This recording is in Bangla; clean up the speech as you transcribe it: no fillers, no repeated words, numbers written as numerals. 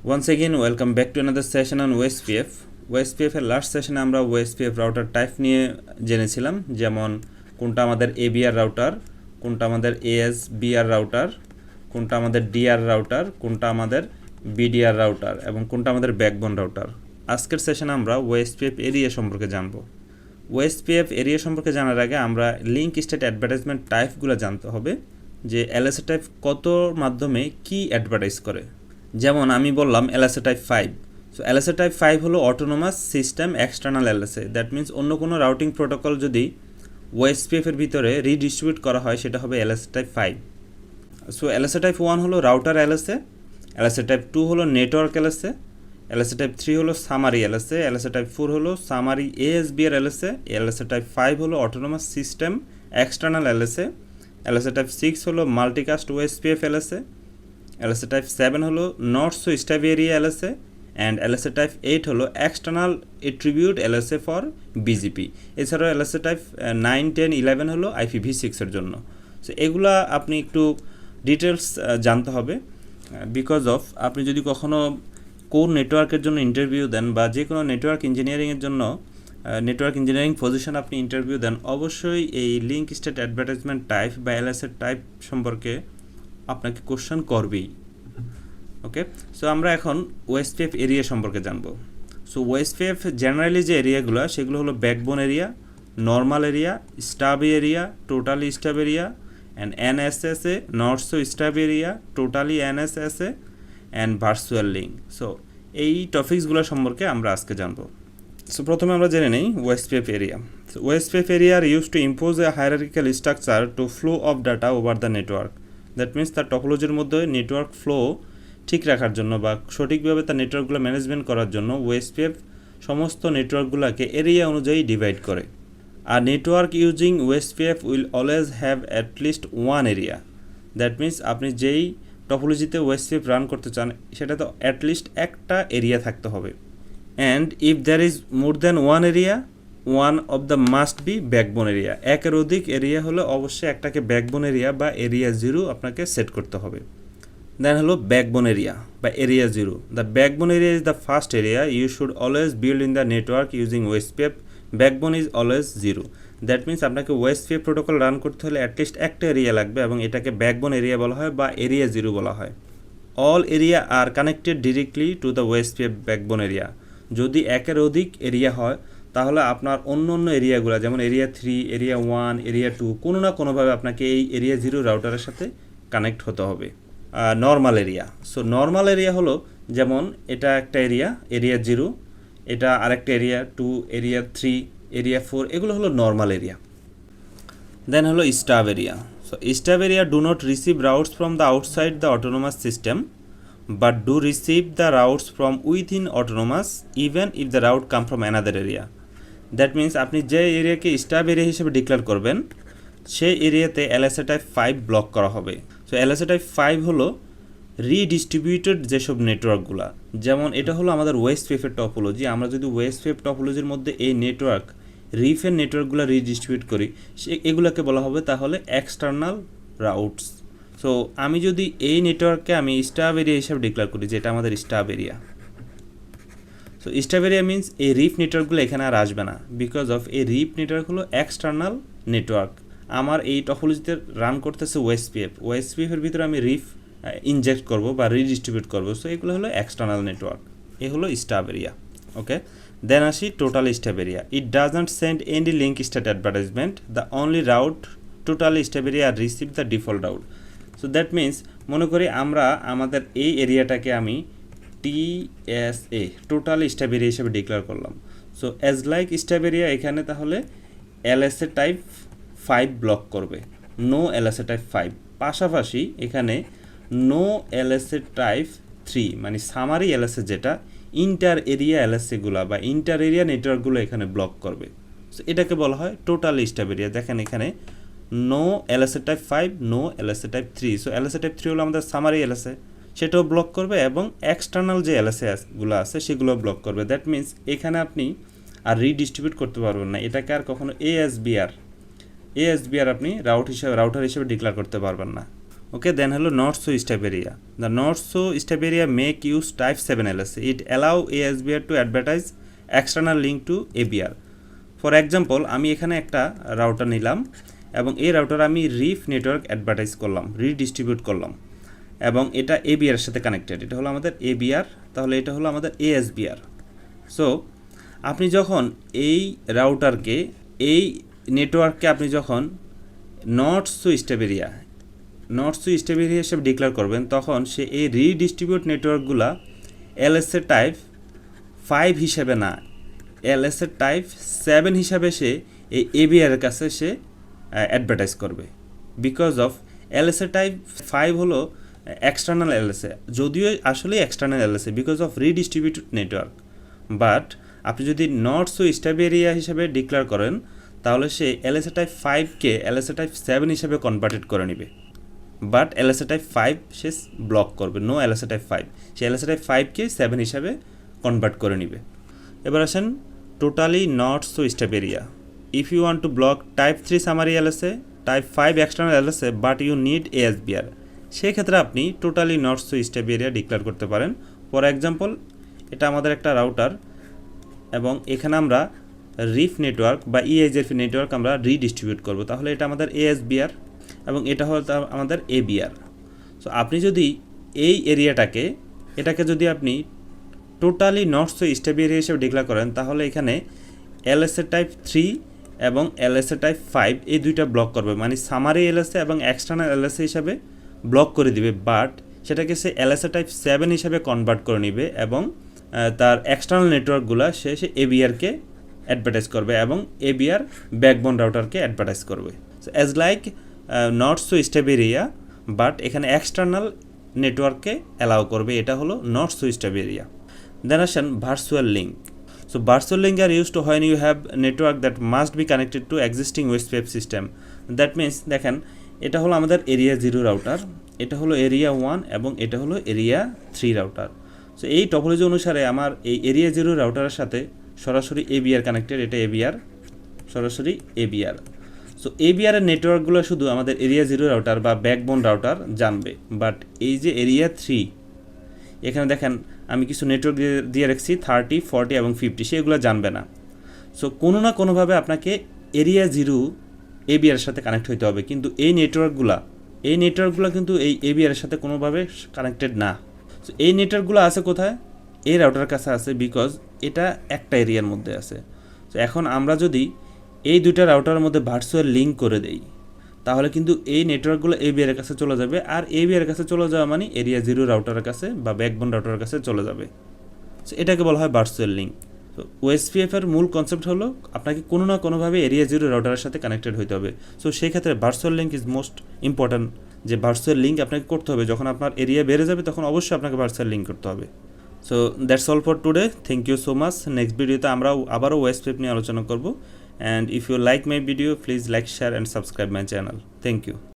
Once again, welcome back to another session on OSPF. OSPF এর লাস্ট সেশনে আমরা OSPF রাউটার টাইপ নিয়ে জেনেছিলাম, যেমন কোনটা আমাদের ABR রাউটার, কোনটা আমাদের ASBR রাউটার, কোনটা আমাদের DR রাউটার, কোনটা আমাদের BDR রাউটার এবং কোনটা আমাদের ব্যাকবোন রাউটার। আজকের সেশনে আমরা OSPF এরিয়া সম্পর্কে জানব। OSPF এরিয়া সম্পর্কে জানার আগে আমরা লিঙ্ক স্টেট অ্যাডভার্টাইজমেন্ট টাইপগুলো জানতে হবে, যে LSA টাইপ কত মাধ্যমে কি অ্যাডভার্টাইজ করে। যেমন আমি বললাম LSA type 5। So LSA type 5 হলো autonomous system external LSA। That means অন্য কোনো রাউটিং প্রোটোকল যদি OSPF এর ভিতরে রিডিস্ট্রিবিউট করা হয় সেটা হবে LSA type 5। So LSA type 1 হলো রাউটার LSA, LSA টাইপ 2 হলো নেটওয়ার্ক LSA, LSA টাইপ 3 হলো সামারি LSA, LSA টাইপ 4 হলো summary ASBR LSA, LSA type 5 হলো autonomous system external LSA, LSA type 6 হলো multicast OSPF LSA, LSA type 7 হলো not so stub area LSA, and LSA type 8 হলো external attribute LSA for BGP। এছাড়াও LSA টাইপ 9, 10, 11 হলো IPv6 এর জন্য। সো এগুলা আপনি একটু ডিটেলস জানতে হবে, বিকজ অফ আপনি যদি কখনো কোর নেটওয়ার্কের জন্য ইন্টারভিউ দেন বা যে কোনো নেটওয়ার্ক ইঞ্জিনিয়ারিংয়ের জন্য নেটওয়ার্ক ইঞ্জিনিয়ারিং পজিশন আপনি ইন্টারভিউ দেন, অবশ্যই এই লিঙ্ক স্টেট অ্যাডভার্টাইজমেন্ট টাইপ বা LSA টাইপ সম্পর্কে আপনাকে কোশ্চেন করবেই। ওকে, সো আমরা এখন OSPF এরিয়া সম্পর্কে জানবো। সো OSPF জেনারেলি যে এরিয়াগুলো সেগুলো হলো backbone area, normal area, stub area, totally stub area, and NSSA, not so stub area, totally NSSA, and virtual link. So এই টপিকসগুলো সম্পর্কে আমরা আজকে জানবো। সো প্রথমে আমরা জেনে নিই OSPF area. So OSPF area are use to impose a hierarchical structure to flow of data over the network. That means তার টপোলজির মধ্যে নেটওয়ার্ক ফ্লো ঠিক রাখার জন্য বা সঠিকভাবে তার নেটওয়ার্কগুলো ম্যানেজমেন্ট করার জন্য OSPF সমস্ত নেটওয়ার্কগুলোকে এরিয়া অনুযায়ী ডিভাইড করে। আর network using OSPF will always have at least one area. That means আপনি যেই টপোলজিতে OSPF রান করতে চান সেটা তো অ্যাটলিস্ট একটা এরিয়া থাকতে হবে। And if there is more than one area, one of the must be backbone area. একের অধিক এরিয়া হলে অবশ্যই একটাকে ব্যাকবোন এরিয়া বা এরিয়া 0 আপনাকে সেট করতে হবে। দেন হলো ব্যাকবোন এরিয়া বা area 0। The backbone area is the first area you should always build in the network using OSPF। Backbone is always 0। That means আপনাকে OSPF প্রোটোকল রান করতে হলে অ্যাটলিস্ট একটা এরিয়া লাগবে এবং এটাকে ব্যাকবোন এরিয়া বলা হয় বা এরিয়া 0 বলা হয়। All area are connected directly to the OSPF backbone area. যদি একের অধিক এরিয়া হয় তাহলে আপনার অন্য অন্য এরিয়াগুলো যেমন এরিয়া 3, এরিয়া 1, এরিয়া 2 কোনো না কোনোভাবে আপনাকে এই এরিয়া 0 রাউটারের সাথে কানেক্ট হতে হবে। Normal area. So normal area হলো যেমন এটা একটা এরিয়া, এরিয়া 0, এটা আরেকটা এরিয়া 2, এরিয়া 3, এরিয়া 4, এগুলো হলো নর্মাল এরিয়া। দেন হলো stub area. So stub area do not receive routes from the outside the autonomous system but do receive the routes from within autonomous even if the route come from another area. That means আপনি যে এরিয়াকে স্টাব এরিয়া হিসেবে ডিক্লেয়ার করবেন সেই এরিয়াতে LSA টাইপ 5 ব্লক করা হবে। সো LSA টাইপ 5 হলো রিডিস্ট্রিবিউটেড যেসব নেটওয়ার্কগুলো, যেমন এটা হলো আমাদের OSPF এর টপোলজি। আমরা যদি OSPF টপোলজির মধ্যে এই নেটওয়ার্ক রিফের নেটওয়ার্কগুলো রিডিস্ট্রিবিউট করি এগুলোকে বলা হবে তাহলে এক্সটার্নাল রাউটস। সো আমি যদি এই নেটওয়ার্ককে আমি স্টাব এরিয়া হিসাবে ডিক্লেয়ার করি যেটা আমাদের stub area. So stub area means এই রিফ নেটওয়ার্কগুলো এখানে আর আসবে না, বিকজ অফ এই রিফ নেটওয়ার্ক হলো এক্সটার্নাল নেটওয়ার্ক। আমার এই টপোলজিতে রান করতেছে OSPF এর ভিতরে আমি রিফ ইনজেক্ট করব বা রিডিস্ট্রিবিউট করব। সো এগুলো হলো এক্সটার্নাল নেটওয়ার্ক, এ হলো স্টাব এরিয়া। ওকে, দেন আসি total stub area. It does not send any link state advertisement, the only route total stub area receive the default route. So that means মনে করি আমরা আমাদের এই এরিয়াটাকে আমি TSA টোটাল স্টাব এরিয়া হিসেবে ডিক্লেয়ার করলাম। So as like stub area এখানে তাহলে LSA টাইপ 5 ব্লক করবে, নো LSA টাইপ 5। পাশাপাশি এখানে নো LSA টাইপ 3 মানে সামারি LSA যেটা ইন্টার এরিয়া LSAগুলো বা ইন্টার এরিয়া নেটওয়ার্কগুলো এখানে ব্লক করবে। সো এটাকে বলা হয় টোটাল স্টাব এরিয়া। দেখেন এখানে no LSA type 5, no LSA type 3। So LSA type 3 হলো আমাদের সামারি LSA, সেটাও ব্লক করবে এবং এক্সটার্নাল যে LSAগুলো আছে সেগুলো ব্লক করবে। দ্যাট মিন্স এখানে আপনি আর রিডিস্ট্রিবিউট করতে পারবেন না, এটাকে আর কখনো ASBR আপনি রাউটার হিসেবে ডিক্লেয়ার করতে পারবেন না। Okay, then hello not so step area. The not so step area make use type 7 LSA. It allow ASBR to advertise external link to ABR. For example, আমি এখানে একটা রাউটার নিলাম এবং এই রাউটার আমি রিফ নেটওয়ার্ক অ্যাডভার্টাইজ করলাম, রিডিস্ট্রিবিউট করলাম এবং এটা এবিআর এর সাথে কানেক্টেড। এটা হলো আমাদের এবিআর, তাহলে এটা হলো আমাদের এএসবিআর। সো আপনি যখন এই রাউটারকে, এই নেটওয়ার্ককে আপনি যখন নট সো স্টেপ এরিয়া হিসেবে ডিক্লেয়ার করবেন, তখন সে এই রিডিস্ট্রিবিউট নেটওয়ার্কগুলা এলএসএ টাইপ 5 হিসেবে না, এলএসএ টাইপ 7 হিসাবে সে এই এবিআর এর কাছে সে অ্যাডভার্টাইজ করবে। বিকজ অফ এলএসএ টাইপ 5 হলো এক্সটার্নাল এলএসএ, যদিও আসলে external LSA because of redistributed network. But আপনি যদি নট সো স্টেপ এরিয়া হিসেবে ডিক্লেয়ার করেন, তাহলে সে এলএসএ টাইপ 5কে এলএসএ টাইপ 7 হিসেবে কনভার্টেড করে নেবে। বাট এলএসএ টাইপ 5 সে ব্লক করবে, নো এলএসএ টাইপ 5, সে এলএসএ টাইপ 5কে 7 হিসাবে কনভার্ট করে নেবে। এবার আসেন totally not so stubby area. If you want to block type 3 summary LSA, type 5 external LSA but you need ASBR, সেক্ষেত্রে আপনি totally not so stubby area declare করতে পারেন। ফর এক্সাম্পল, এটা আমাদের একটা রাউটার এবং এখানে আমরা রিফ নেটওয়ার্ক বা ইএইচএফ নেটওয়ার্ক আমরা রিডিস্ট্রিবিউট করব, তাহলে এটা আমাদের এএসবিআর এবং এটা হলো আমাদের এবিআর। সো আপনি যদি এই এটাকে যদি আপনি totally not so stubby area হিসেবে ডিক্লেয়ার করেন, তাহলে এখানে এলএসএ টাইপ 3 এবং এলএসএ টাইপ 5 এই দুইটা ব্লক করবে, মানে সামারি এলএসএ এবং এক্সটার্নাল এলএসএ হিসাবে ব্লক করে দিবে। বাট সেটাকে সে এলএসএ টাইপ 7 হিসাবে কনভার্ট করে নেবে এবং তার এক্সটার্নাল নেটওয়ার্কগুলো সে এবিআরকে অ্যাডভার্টাইজ করবে এবং এবিআর ব্যাকবোন রাউটারকে অ্যাডভার্টাইজ করবে। So as like not so stubby area, but এখানে এক্সটার্নাল নেটওয়ার্ককে অ্যালাউ করবে, এটা হলো নট সো স্টেপ এরিয়া। দেন আসেন virtual link. So virtual link are used to when you have network that must be connected to existing OSPF system. That means দেখেন, এটা হলো আমাদের এরিয়া 0 রাউটার, এটা হলো এরিয়া 1 এবং এটা হলো এরিয়া 3 রাউটার। সো এই টপোলজি অনুসারে আমার এই এরিয়া 0 রাউটারের সাথে সরাসরি এবিআর কানেক্টেড, এটা এবিআর, সরাসরি এবিআর। সো এবিআর এর নেটওয়ার্কগুলো শুধু আমাদের এরিয়া 0 রাউটার বা ব্যাকবোন রাউটার জানবে। বাট এই যে এরিয়া 3, এখানে দেখেন আমি কিছু নেটওয়ার্ক দিয়ে রাখছি 30, 40 এবং 50, সেগুলো জানবে না। সো কোনো না কোনোভাবে আপনাকে এরিয়া 0 এবিআর এর সাথে কানেক্ট হইতে হবে, কিন্তু এই নেটওয়ার্কগুলো কিন্তু এই এবিআর এর সাথে কোনোভাবে কানেক্টেড না। সো এই নেটওয়ার্কগুলো আছে কোথায়? এই রাউটারের কাছে আছে, বিকজ এটা একটা এরিয়ার মধ্যে আছে। সো এখন আমরা যদি এই দুইটা রাউটারের মধ্যে ভার্চুয়াল লিঙ্ক করে দেই, তাহলে কিন্তু এই নেটওয়ার্কগুলো এবিআর এর কাছে চলে যাবে, আর এবিআর এর কাছে চলে যাওয়া মানে এরিয়া 0 রাউটারের কাছে বা ব্যাকবোন রাউটারের কাছে চলে যাবে। সো এটাকে বলা হয় ভার্চুয়াল লিঙ্ক। তো ওএসপিএফ এর মূল কনসেপ্ট হলো আপনাকে কোনো না কোনোভাবে এরিয়া 0 রাউটারের সাথে কানেক্টেড হতে হবে। সো সেই ক্ষেত্রে virtual link is most important, যে ভার্চুয়াল লিঙ্ক আপনাকে করতে হবে। যখন আপনার এরিয়া বেড়ে যাবে তখন অবশ্যই আপনাকে ভার্চুয়াল লিঙ্ক করতে হবে। So that's all for today, thank you so much. Next ভিডিওতে আমরা আবারও ওএসপিএফ নিয়ে আলোচনা করব। And if you like my video, please like, share and subscribe my channel. Thank you.